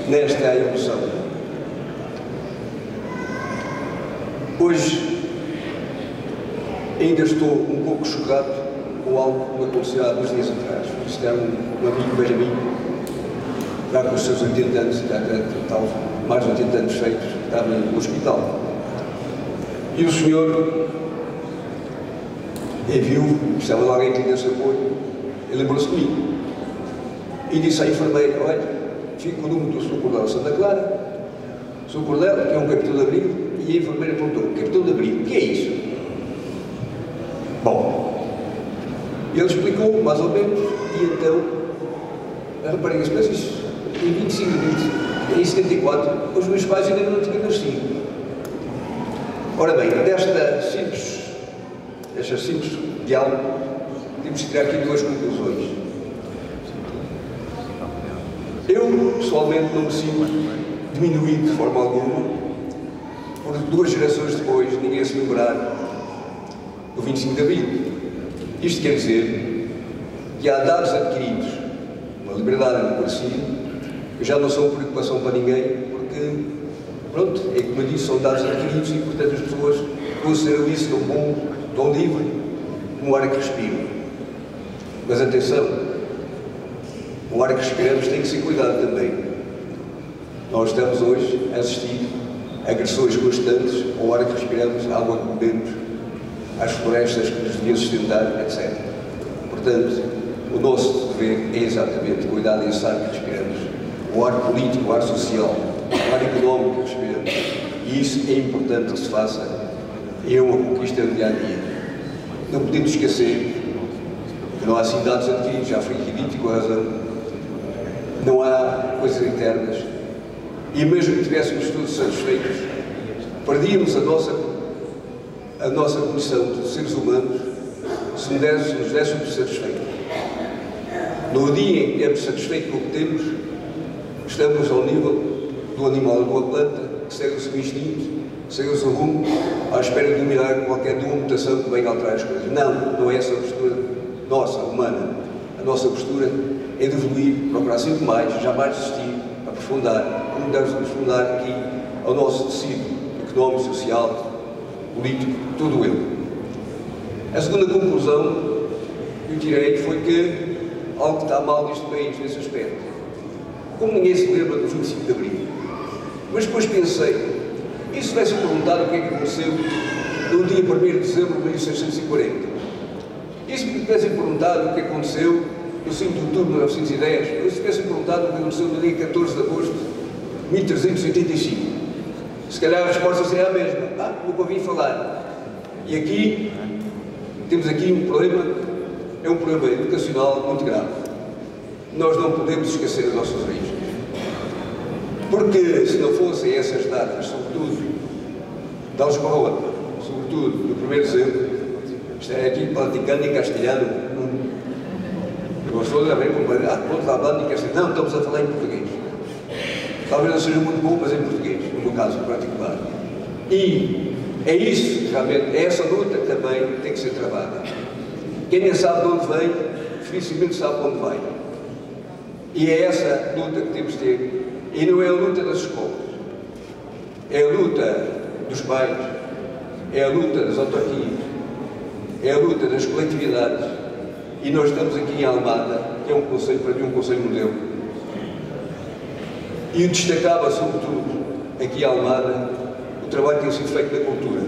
nesta evolução. Hoje ainda estou um pouco chocado com algo que aconteceu há 2 dias atrás. Isto é um amigo bem amigo, já com os seus 80 anos, mais de 80 anos feitos, estava no hospital. E o senhor viu, precisava de alguém que lhe desse apoio, ele lembrou-se de mim. E disse à enfermeira: olha, fico com o número do Sr. Cordel Santa Clara, Sr. Cordel, que é um capitão de Abril. E a enfermeira perguntou: capitão de Abril, o que é isso? Bom, ele explicou mais ou menos, e então a rapariga disse: mas isso, em 25 de abril, em 74, os meus pais ainda não tinham nascido. Ora bem, desta simples diálogo, temos que tirar aqui 2 conclusões. Eu, pessoalmente, não me sinto diminuído de forma alguma por 2 gerações depois ninguém se lembrar do 25 de Abril. Isto quer dizer que há dados adquiridos, uma liberdade e democracia, que já não são preocupação para ninguém, porque, pronto, é como eu disse, são dados adquiridos e, portanto, as pessoas consideram isso tão livre como o ar que respiram. Mas atenção, o ar que respiramos tem que ser cuidado também. Nós estamos hoje a assistir a agressões constantes ao ar que respiramos, à água que bebemos, às florestas que nos deviam sustentar, etc. Portanto, o nosso dever é exatamente cuidar desse ar que respiramos, o ar político, o ar social, o ar económico que respiramos. E isso é importante que se faça, é uma conquista do dia-a-dia. Não podemos esquecer que não há cidades adquiridas, já foi dito com a razão, não há coisas internas, e mesmo que tivéssemos todos satisfeitos, perdíamos a nossa condição de seres humanos se nos dessemos satisfeitos. No dia em que estamos satisfeitos com o que temos, estamos ao nível do animal ou da planta, que segue o seu instinto, segue o seu rumo, à espera de dominar qualquer mutação que venha alterar as coisas. Não é essa a postura nossa, humana. A nossa postura é de evoluir, procurar sempre mais, jamais desistir, aprofundar, como devemos aprofundar aqui ao nosso tecido económico, social, político, todo ele. A segunda conclusão que eu tirei foi que algo que está mal neste país, nesse aspecto. Como ninguém se lembra do 25 de Abril. Mas depois pensei, e se tivesse perguntado o que é que aconteceu no dia 1º de dezembro de 1640? E se me tivessem perguntado o que aconteceu no 5 de outubro de 1910? Ou se tivessem perguntado o que aconteceu no dia 14 de agosto de 1385? Se calhar a resposta seria a mesma. Nunca ouvi falar. E aqui, temos aqui um problema, é um problema educacional muito grave. Nós não podemos esquecer as nossas origens. Porque se não fossem essas datas, sobretudo da Lisboa, sobretudo do 1º de dezembro, isto é aqui platicando em castelhano, eu estou a ver como todos falando em castelhano, não, estamos a falar em português. Talvez não seja muito bom, mas em português, no meu caso particular. E é isso, realmente, é essa luta que também tem que ser travada. Quem nem sabe de onde vem, dificilmente sabe de onde vai. E é essa luta que temos de ter. E não é a luta das escolas, é a luta dos pais, é a luta das autarquias, é a luta das coletividades. E nós estamos aqui em Almada, que é um concelho, para mim, um concelho modelo. E eu destacava, sobretudo, aqui em Almada, o trabalho que tem sido feito na cultura.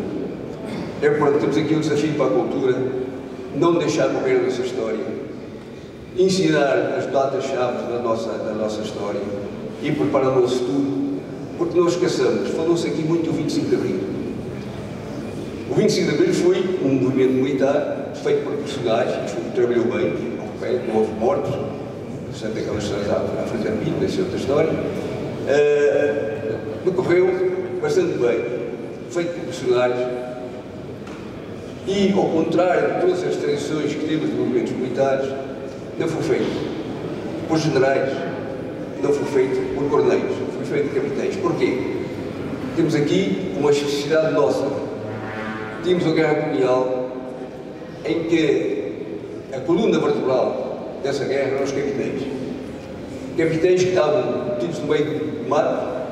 É porque temos aqui um desafio para a cultura, não deixar morrer a nossa história, ensinar as datas-chave da nossa história e preparar o nosso futuro, porque não esqueçamos, falou-se aqui muito do 25 de Abril. O 25 de Abril foi um movimento militar feito por personagens, que trabalhou bem, não houve mortos, portanto aquelas histórias à frente da vida, essa é outra história, decorreu bastante bem, feito por personagens, e ao contrário de todas as tradições que temos de movimentos militares, não foi feito por generais, não foi feito por coronéis, foi feito por capitães. Porquê? Temos aqui uma especificidade nossa. Tínhamos a guerra colonial em que a coluna vertebral dessa guerra eram os capitães. Capitães que estavam metidos no meio do mar,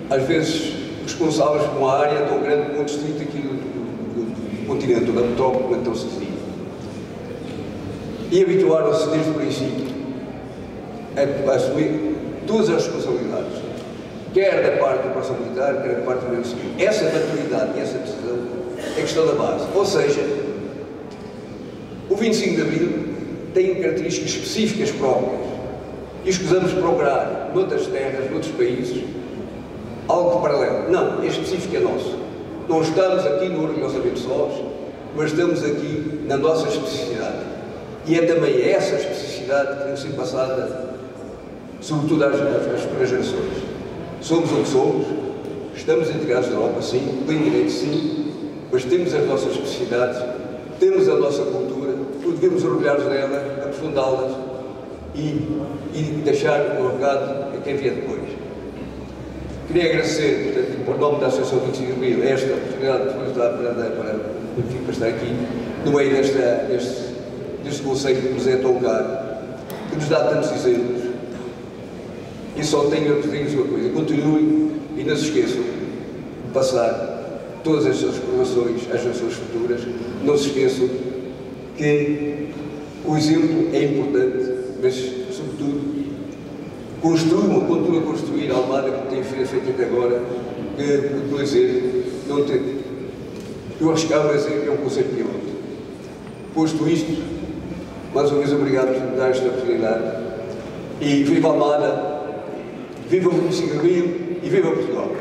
às vezes responsáveis por uma área tão grande como o distrito aqui do continente, da metrópole, como então se dizia. E habituaram-se desde o princípio a assumir todas as responsabilidades, quer da parte da operação militar, quer da parte do meio civil. Essa maturidade e essa decisão é questão da base. Ou seja, o 25 de Abril tem características específicas próprias e escusamos procurar noutras terras, noutros países, algo paralelo. Não, é específico, é nosso. Não estamos aqui no orgulhosamente sós, mas estamos aqui na nossa especificidade. E é também essa especificidade que tem sido passada, sobretudo às futuras gerações. Somos o que somos, estamos integrados na Europa, sim, tem direito, sim, mas temos as nossas especificidades, temos a nossa cultura, devemos orgulhar-nos dela, aprofundá-las e deixar o recado a quem vier depois. Queria agradecer, portanto, por nome da Associação 25 de Abril, esta oportunidade que nos dá para estar aqui, no meio deste conceito que nos é tão caro, que nos dá tantos exemplos. E só tenho a pedir-vos uma coisa: continuem e não se esqueçam de passar todas estas recordações às gerações futuras. Não se esqueçam que o exemplo é importante, mas, sobretudo, continuem a construir a Almada que tem feito até agora, que, por dizer, não tem. Eu arriscava a dizer que é um conceito piloto. Posto isto, mais uma vez obrigado por me dar esta oportunidade. E viva a Almada, viva o 25 de Abril e viva Portugal!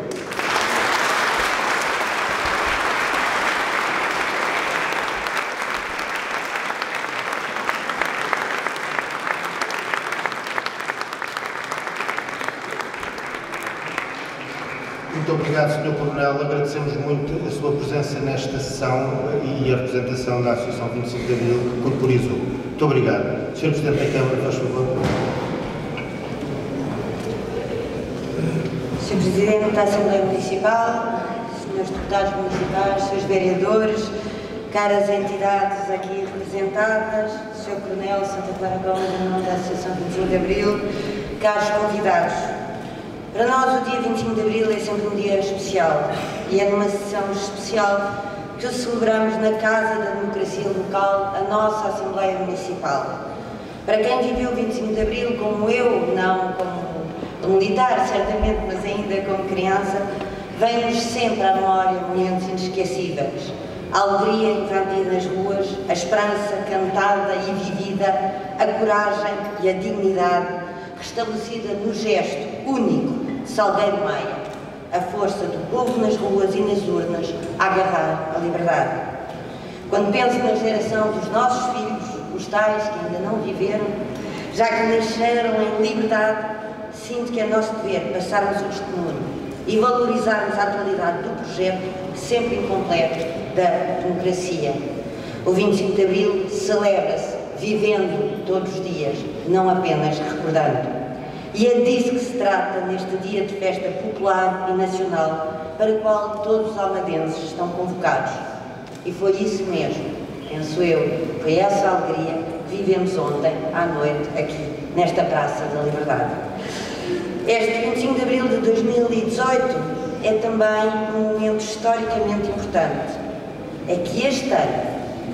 Muito obrigado, Sr. Coronel. Agradecemos muito a sua presença nesta sessão e a representação da Associação 25 de Abril que corporizou. Muito obrigado. Sr. Presidente da Câmara, faz favor. Sr. Presidente da Assembleia Municipal, Srs. Deputados Municipais, Srs. Vereadores, caras entidades aqui representadas, Sr. Coronel Santa Clara Gomes, em nome da Associação 25 de Abril, caros convidados. Para nós o dia 25 de Abril é sempre um dia especial e é numa sessão especial que celebramos na Casa da Democracia Local a nossa Assembleia Municipal. Para quem viveu o 25 de Abril, como eu, não como militar, certamente, mas ainda como criança, vem-nos sempre à memória momentos inesquecíveis. A alegria invadida nas ruas, a esperança cantada e vivida, a coragem e a dignidade restabelecida no gesto único de Salgueiro Maia, a força do povo nas ruas e nas urnas a agarrar a liberdade. Quando penso na geração dos nossos filhos, os tais que ainda não viveram, já que nasceram em liberdade, sinto que é nosso dever passarmos o testemunho e valorizarmos a atualidade do projeto, sempre incompleto, da democracia. O 25 de Abril celebra-se vivendo todos os dias, não apenas recordando. E é disso que se trata neste dia de festa popular e nacional, para o qual todos os almadenses estão convocados. E foi isso mesmo, penso eu, foi essa alegria que vivemos ontem à noite aqui, nesta Praça da Liberdade. Este 25 de Abril de 2018 é também um momento historicamente importante. É que este ano,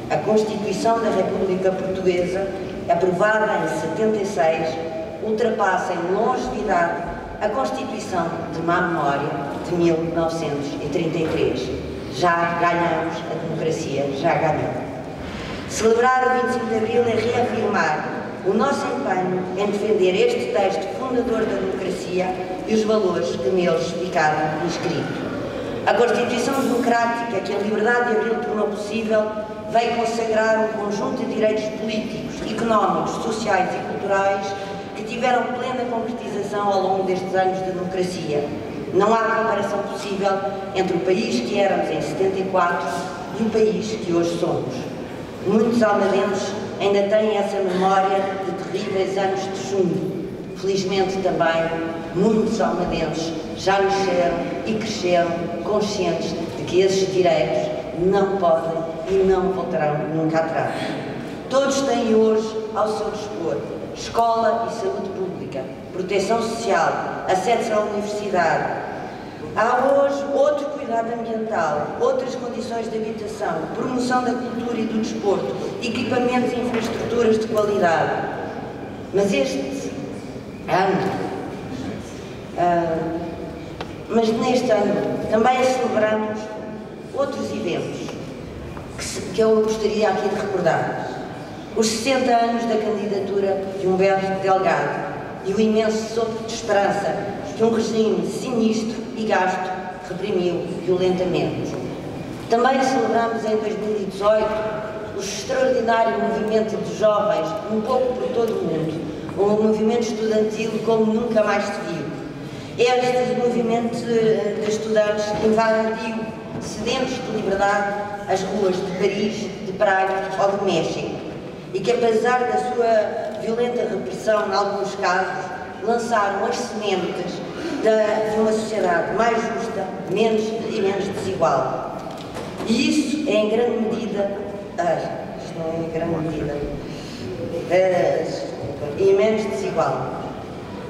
a Constituição da República Portuguesa, aprovada em 76, ultrapassa em longevidade a Constituição de má memória de 1933. Já ganhamos a democracia, já ganhamos. Celebrar o 25 de Abril é reafirmar o nosso empenho em defender este texto fundador da democracia e os valores que neles ficaram inscritos. A Constituição Democrática que a Liberdade de Abril tornou possível veio consagrar um conjunto de direitos políticos, económicos, sociais e culturais que tiveram plena concretização ao longo destes anos de democracia. Não há comparação possível entre o país que éramos em 74 e o país que hoje somos. Muitos almadenses ainda têm essa memória de terríveis anos de chumbo. Felizmente também, muitos almadenses já nasceram e cresceram conscientes de que esses direitos não podem e não voltarão nunca atrás. Todos têm hoje ao seu dispor escola e saúde pública, proteção social, acesso à universidade. Há hoje outro cuidado ambiental, outras condições de habitação, promoção da cultura e do desporto, equipamentos e infraestruturas de qualidade. Mas neste ano também celebramos outros eventos que eu gostaria aqui de recordar. Os 60 anos da candidatura de Humberto Delgado e o imenso sopro de esperança que um regime sinistro e gasto reprimiu violentamente. Também celebramos em 2018 o extraordinário movimento de jovens, um pouco por todo o mundo, um movimento estudantil como nunca mais se viu. Este movimento de estudantes invadiu, sedentos de liberdade, as ruas de Paris, de Praga ou de México, e que, apesar da sua violenta repressão, em alguns casos, lançaram as sementes de uma sociedade mais justa e menos desigual. E isso é em grande medida, e menos desigual.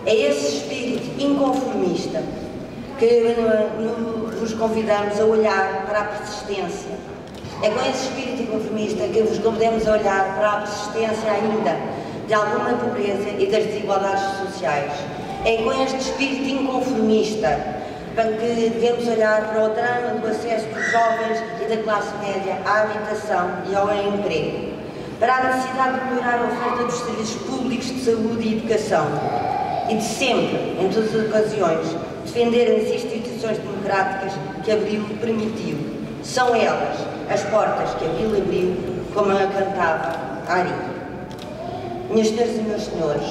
É esse espírito inconformista que nos convidamos a olhar para a persistência. É com esse espírito inconformista que vos convidamos a olhar para a persistência ainda de alguma pobreza e das desigualdades sociais. É com este espírito inconformista que devemos olhar para o drama do acesso dos jovens e da classe média à habitação e ao emprego, para a necessidade de melhorar a oferta dos serviços públicos de saúde e educação e de sempre, em todas as ocasiões, defender as instituições democráticas que Abril permitiu. São elas as portas que Abril abriu, como a cantava Ari. Minhas senhoras e meus senhores,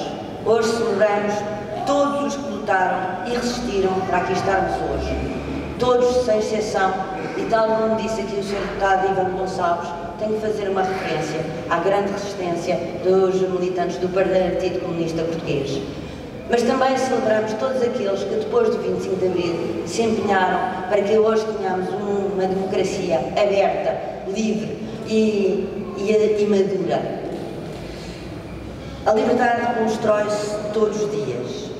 hoje celebramos todos os que lutaram e resistiram para aqui estarmos hoje. Todos, sem exceção, e tal como disse aqui o Sr. Deputado Ivan Gonçalves, tenho que fazer uma referência à grande resistência dos militantes do Partido Comunista Português. Mas também celebramos todos aqueles que depois do 25 de Abril se empenharam para que hoje tenhamos uma democracia aberta, livre e madura. A liberdade constrói-se todos os dias.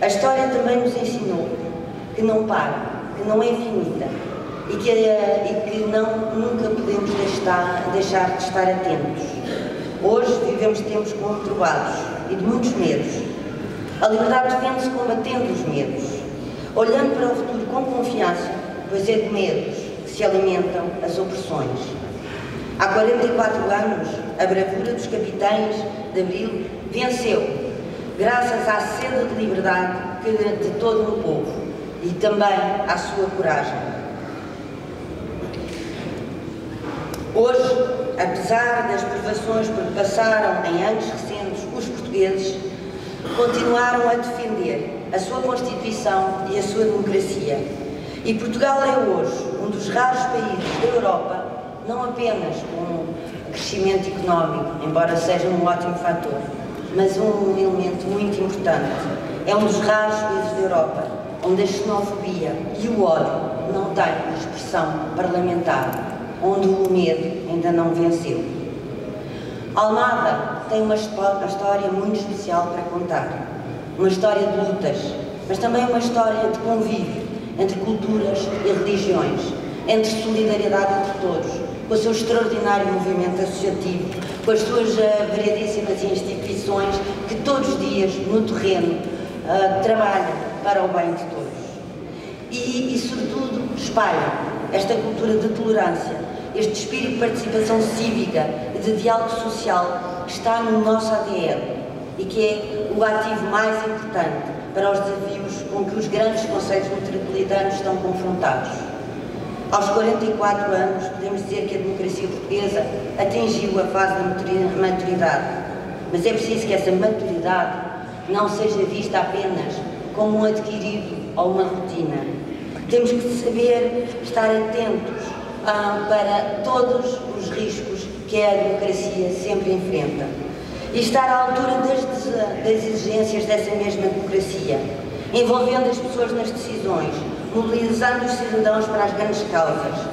A história também nos ensinou que não para, que não é finita e que nunca podemos deixar de estar atentos. Hoje vivemos tempos conturbados e de muitos medos. A liberdade defende-se combatendo os medos, olhando para o futuro com confiança, pois é de medos que se alimentam as opressões. Há 44 anos, a bravura dos capitães de Abril venceu, graças à sede de liberdade de todo um povo e também à sua coragem. Hoje, apesar das privações por que passaram em anos recentes, os portugueses continuaram a defender a sua Constituição e a sua democracia. E Portugal é hoje um dos raros países da Europa, não apenas com crescimento económico, embora seja um ótimo fator, mas um elemento muito importante. É um dos raros países da Europa onde a xenofobia e o ódio não têm expressão parlamentar, onde o medo ainda não venceu. Almada tem uma história muito especial para contar. Uma história de lutas, mas também uma história de convívio entre culturas e religiões, entre solidariedade entre todos, com o seu extraordinário movimento associativo, com as suas variedíssimas instituições que todos os dias, no terreno, trabalham para o bem de todos. E sobretudo, espalham esta cultura de tolerância, este espírito de participação cívica e de diálogo social que está no nosso ADN e que é o ativo mais importante para os desafios com que os grandes concelhos metropolitanos estão confrontados. Aos 44 anos, podemos dizer que a democracia portuguesa atingiu a fase da maturidade, mas é preciso que essa maturidade não seja vista apenas como um adquirido ou uma rotina. Temos que saber estar atentos para todos os riscos que a democracia sempre enfrenta e estar à altura das exigências dessa mesma democracia, envolvendo as pessoas nas decisões, mobilizando os cidadãos para as grandes causas.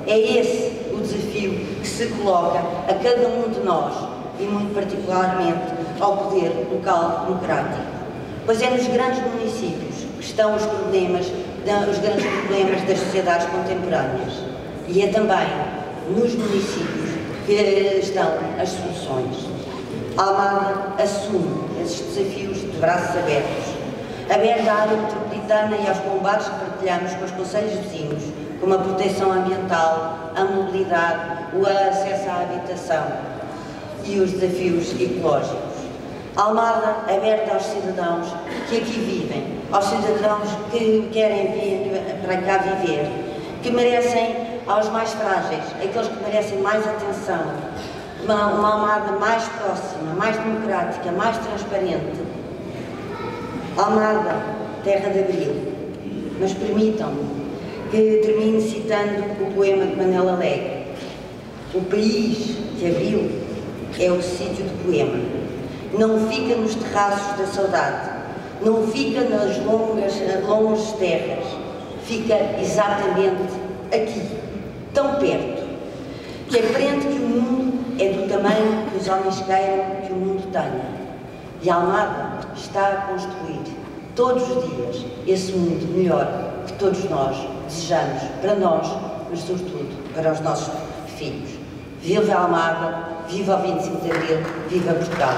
É esse o desafio que se coloca a cada um de nós e muito particularmente ao poder local democrático, pois é nos grandes municípios que estão os grandes problemas das sociedades contemporâneas. E é também nos municípios que estão as soluções. Almada assume esses desafios de braços abertos, aberta à área metropolitana e aos combates que partilhamos com os concelhos vizinhos, como a proteção ambiental, a mobilidade, o acesso à habitação e os desafios ecológicos. Almada aberta aos cidadãos que aqui vivem, aos cidadãos que querem vir para cá viver, que merecem aos mais frágeis, aqueles que merecem mais atenção, uma Almada mais próxima, mais democrática, mais transparente. Almada, terra de Abril. Mas permitam-me que termine citando o poema de Manel Alegre. O país de Abril é o sítio do poema. Não fica nos terraços da saudade, não fica nas longas terras, fica exatamente aqui, tão perto, que aprende que o mundo é do tamanho que os homens queiram que o mundo tenha. E Almada está a construir, todos os dias, esse mundo melhor que todos nós desejamos para nós, mas sobretudo para os nossos filhos. Viva Almada, viva o 25 de Abril, viva Portugal!